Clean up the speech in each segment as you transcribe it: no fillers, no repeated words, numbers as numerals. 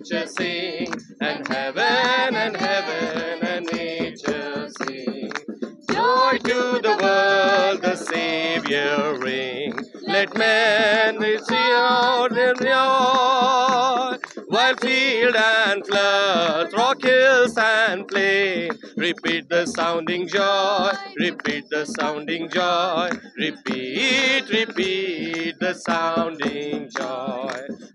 nature sing, and heaven and nature sing. Joy to the world, the Savior ring. Let men receive their joy, while field and flood, rock hills and plain, repeat the sounding joy, repeat the sounding joy, repeat, repeat the sounding joy.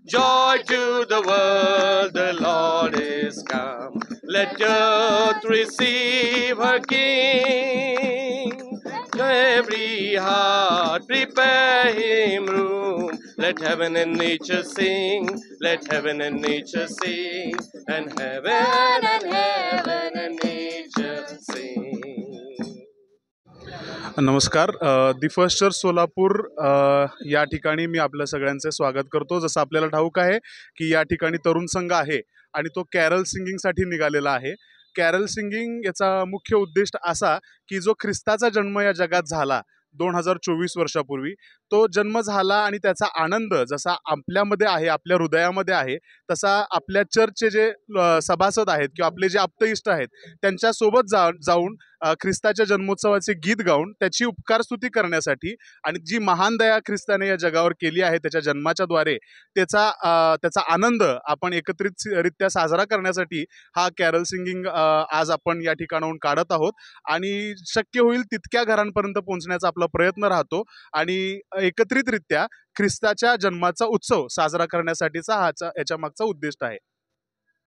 Joy to the world, the Lord is come. Let earth receive her King. Every heart prepare him room. Let heaven and nature sing. Let heaven and nature sing. And heaven and nature sing. नमस्कार. दी first church Solapur या ठिकाणी मी आपल्या सगळ्यांचे स्वागत करतो. जसं आपल्याला ठाऊक आहे की या ठिकाणी तरुण संघ आहे आणि तो कॅरल सिंगिंगसाठी निघालेला आहे. कॅरल सिंगिंग याचा मुख्य उद्दिष्ट असा की जो ख्रिस्ताचा जन्म या जगात झाला 2024 वर्षापूर्वी, तो जन्म झाला आणि त्याचा आनंद जसा आपल्यामध्ये आहे, आपल्या हृदयामध्ये आहे, तसा आपल्या चर्चचे जे सभासद आहेत किंवा आपले जे आप्तइष्ट आहेत त्यांच्यासोबत जाऊन ख्रिस्ताच्या जन्मोत्सवाचे गीत गाऊन त्याची उपकारस्तुती करण्यासाठी आणि जी महान दया ख्रिस्ताने या जगावर केली आहे त्याच्या जन्माच्या द्वारे त्याचा आनंद आपण एकत्रितरित्या साजरा करण्यासाठी हा कॅरल सिंगिंग आज आपण या ठिकाणाहून काढत आहोत आणि शक्य होईल तितक्या घरांपर्यंत पोहोचण्याचा आपला प्रयत्न राहतो आणि एकत्रितरित्या ख्रिस्ताच्या जन्माचा उत्सव साजरा करण्यासाठीचा याच्या मागचा उद्दिष्ट आहे.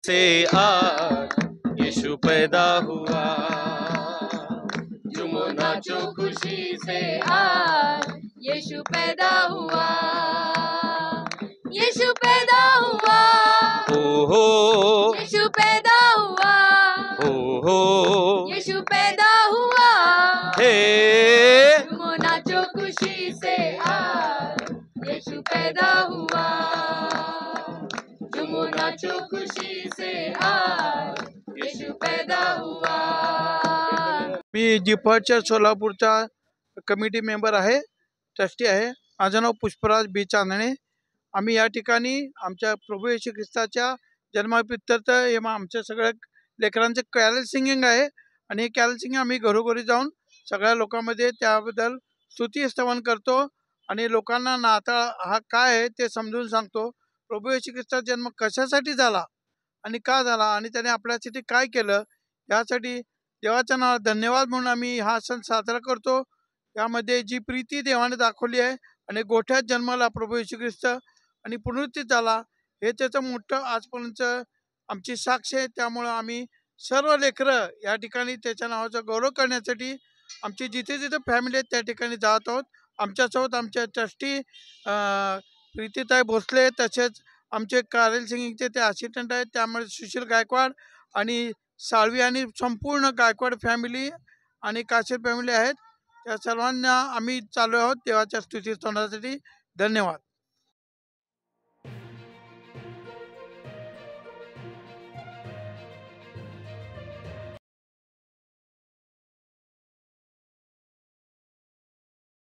से आज यीशु पैदा हुआ, झूमो नाचो खुशी से आज यीशु पैदा हुआ, यीशु पैदा हुआ, हो यीशु पैदा हुआ, हो यीशु पैदा हुआ, हे झूमो नाचो खुशी से आज यीशु पैदा हुआ, झूमो नाचो खुशी से आज यीशु पैदा हुआ. मी दी फर्स्ट चर्च सोलापूरचा कमिटी मेंबर आहे, ट्रस्टी आहे. माझं नाव पुष्पराज बी चांदणे. आम्ही या ठिकाणी आमच्या प्रभू येशू ख्रिस्ताच्या जन्माप्रित्यर्थ आमच्या सगळ्या लेकरांचं कॅरल सिंगिंग आहे आणि हे कॅरल सिंगिंग आम्ही घरोघरी जाऊन सगळ्या लोकांमध्ये त्याबद्दल स्तुती स्तवन करतो आणि लोकांना नाताळ हा काय आहे ते समजून सांगतो. प्रभू येशू ख्रिस्ताचा जन्म कशासाठी झाला आणि का झाला आणि त्याने आपल्यासाठी काय केलं यासाठी देवाच्या नावात धन्यवाद म्हणून आम्ही हा सण साजरा करतो. यामध्ये जी प्रीती देवाने दाखवली आहे आणि गोठ्यात जन्माला प्रभू येशू ख्रिस्त आणि पुनरुत्थित झाला हे त्याचं मोठं आजपर्यंत आमची साक्ष आहे. त्यामुळं आम्ही सर्व लेकरं या ठिकाणी त्याच्या नावाचा गौरव करण्यासाठी आमची जिथे जिथे फॅमिली आहेत त्या ठिकाणी जात आहोत. आमच्यासोबत आमच्या ट्रस्टी प्रीतीताई भोसले, तसेच आमचे कॅरल सिंगिंगचे ते असिस्टंट आहेत, त्यामुळे सुशील गायकवाड आणि साळवी आणि संपूर्ण गायकवाड फॅमिली आणि काशीर फॅमिली आहेत. त्या सर्वांना आम्ही चालू आहोत देवाच्या स्तुती स्तवनासाठी. धन्यवाद.